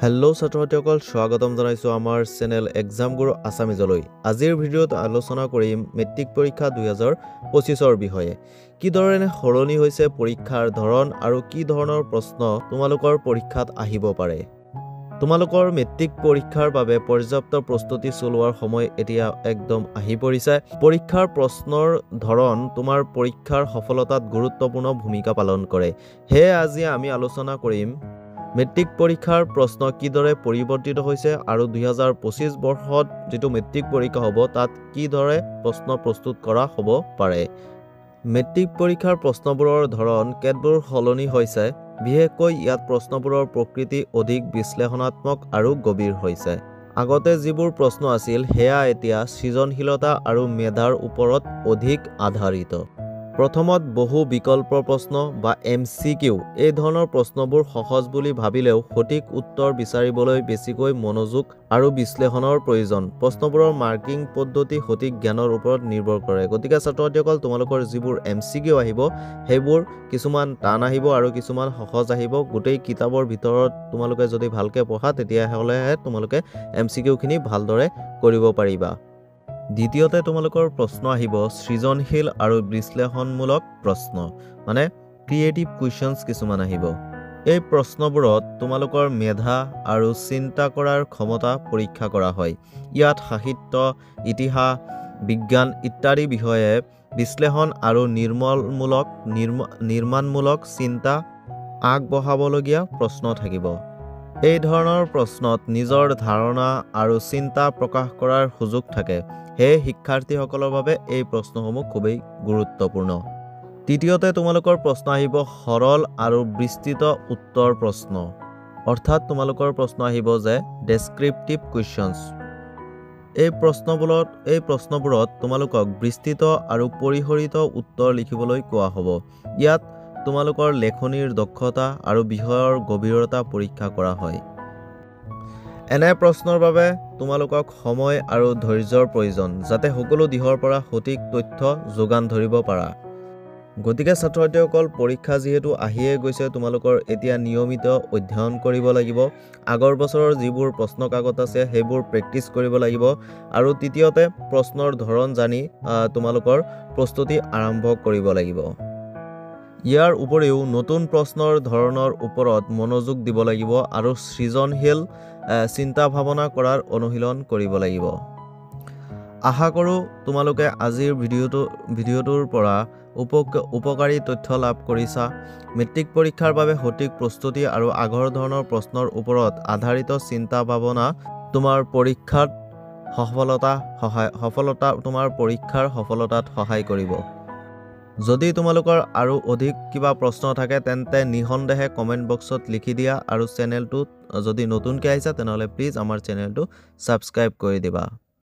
Hello' ছাত্ৰসকল স্বাগতম জনাইছো আমাৰ চেনেল এক্সাম গুৰু আসামিজলৈ। আজিৰ ভিডিঅ'ত আলোচনা কৰিম মেট্ৰিক পৰীক্ষা 2025ৰ বিষয়ে। কি ধৰণে সলনি হৈছে পৰীক্ষাৰ ধৰণ আৰু কি ধৰণৰ প্ৰশ্ন তোমালোকৰ পৰীক্ষাত আহিব পাৰে। তোমালোকৰ মেট্ৰিক পৰীক্ষাৰ বাবে পৰ্যাপ্ত প্ৰস্তুতি চলোৱাৰ সময় এতিয়া একদম আহি পৰিছে। পৰীক্ষাৰ প্ৰশ্নৰ ধৰণ তোমাৰ পৰীক্ষাৰ সফলতাত গুৰুত্বপূৰ্ণ ভূমিকা পালন কৰে। সেয়ে আজি আমি আলোচনা কৰিম মেট্ৰিক পৰীক্ষাৰ প্ৰশ্ন কিদৰে পৰিৱৰ্তিত হৈছে আৰু 2025 বৰ্ষত যিটো মেট্ৰিক পৰীক্ষা হ'ব তাত কিদৰে প্ৰশ্ন প্ৰস্তুত কৰা হ'ব পাৰে। মেট্ৰিক পৰীক্ষাৰ প্ৰশ্নবোৰৰ ধৰণ কেতবোৰ সলনি হৈছে, বিশেষকৈ ইয়াত প্ৰশ্নবোৰৰ প্ৰকৃতি অধিক বিশ্লেষণাত্মক আৰু গভীৰ হৈছে। আগতে যিবোৰ প্ৰশ্ন আছিল সেয়া এতিয়া সৃজনশীলতা আৰু মেধাৰ ওপৰত অধিক আধাৰিত। প্ৰথমত বহু বিকল্প প্ৰশ্ন বা MCQ এই ধৰণৰ প্ৰশ্নবোৰ সহজ বুলি ভাবিলেও সঠিক উত্তৰ বিচাৰিবলৈ বেছিকৈ মনোযোগ আৰু বিশ্লেষণৰ প্ৰয়োজন। প্ৰশ্নবোৰৰ মাৰ্কিং পদ্ধতি সঠিক জ্ঞানৰ ওপৰত নিৰ্ভৰ কৰে। গতিকে ছাত্ৰসকল তোমালোকৰ যিবোৰ MCQ আহিব সেইবোৰ কিছুমান টান আহিব আৰু কিছুমান সহজ আহিব। গোটেই কিতাপৰ ভিতৰত তোমালোকে যদি ভালকৈ পঢ়া তেতিয়াহ'লেহে তোমালোকে MCQ খিনি ভালদৰে কৰিব পাৰিবা। দ্বিতীয়তে তোমালোকৰ প্ৰশ্ন আহিব সৃজনশীল আৰু বিশ্লেষণমূলক প্ৰশ্ন, মানে ক্ৰিয়েটিভ কুৱেশ্যনছ কিছুমান আহিব। এই প্ৰশ্নবোৰত তোমালোকৰ মেধা আৰু চিন্তা কৰাৰ ক্ষমতা পৰীক্ষা কৰা হয়। ইয়াত সাহিত্য, ইতিহাস, বিজ্ঞান ইত্যাদি বিষয়ে বিশ্লেষণ আৰু নিৰ্মাণমূলক চিন্তা আগবঢ়াবলগীয়া প্ৰশ্ন থাকিব। এই ধৰণৰ প্ৰশ্নত নিজৰ ধাৰণা আৰু চিন্তা প্ৰকাশ কৰাৰ সুযোগ থাকে। সেয়ে শিক্ষাৰ্থীসকলৰ বাবে এই প্ৰশ্নসমূহ খুবেই গুৰুত্বপূৰ্ণ। তৃতীয়তে তোমালোকৰ প্ৰশ্ন আহিব সৰল আৰু বিস্তৃত উত্তৰ প্ৰশ্ন, অৰ্থাৎ তোমালোকৰ প্ৰশ্ন আহিব যে ডেছক্ৰিপটিভ কুৱেশ্যনছ। এই প্ৰশ্নবোৰত তোমালোকক বিস্তৃত আৰু পৰিসৰিত উত্তৰ লিখিবলৈ কোৱা হ'ব। ইয়াত তোমালোকৰ লেখনিৰ দক্ষতা আৰু বিষয়ৰ গভীৰতা পৰীক্ষা কৰা হয়। এনে প্ৰশ্নৰ বাবে তোমালোকক সময় আৰু ধৈৰ্যৰ প্ৰয়োজন, যাতে সকলো দিশৰ পৰা সঠিক তথ্য যোগান ধৰিব পাৰা। গতিকে ছাত্ৰসকল পৰীক্ষা যিহেতু আহিয়ে গৈছে, তোমালোকৰ এতিয়া নিয়মিত অধ্যয়ন কৰিব লাগিব। আগৰ বছৰৰ যিবোৰ প্ৰশ্ন কাকত আছে সেইবোৰ প্ৰেক্টিচ কৰিব লাগিব। আৰু তৃতীয়তে প্ৰশ্নৰ ধৰণ জানি তোমালোকৰ প্ৰস্তুতি আৰম্ভ কৰিব লাগিব। ইয়াৰ উপৰিও নতুন প্ৰশ্নৰ ধৰণৰ ওপৰত মনোযোগ দিব লাগিব আৰু সৃজনশীল চিন্তা ভাৱনা কৰাৰ অনুশীলন কৰিব লাগিব। আশা কৰোঁ তোমালোকে আজিৰ ভিডিঅ'টোৰ পৰা উপকাৰী তথ্য লাভ কৰিছা। মেট্ৰিক পৰীক্ষাৰ বাবে সঠিক প্ৰস্তুতি আৰু আগৰ ধৰণৰ প্ৰশ্নৰ ওপৰত আধাৰিত চিন্তা ভাৱনা তোমাৰ পৰীক্ষাৰ সফলতাত সহায় কৰিব। যদি তোমালোকৰ আৰু অধিক কিবা প্ৰশ্ন থাকে তেন্তে নিঃসন্দেহে কমেণ্ট বক্সত লিখি দিয়া আৰু চেনেলটোত যদি নতুনকৈ আহিছা তেনেহ'লে প্লিজ আমাৰ চেনেলটো ছাবস্ক্ৰাইব কৰি দিবা।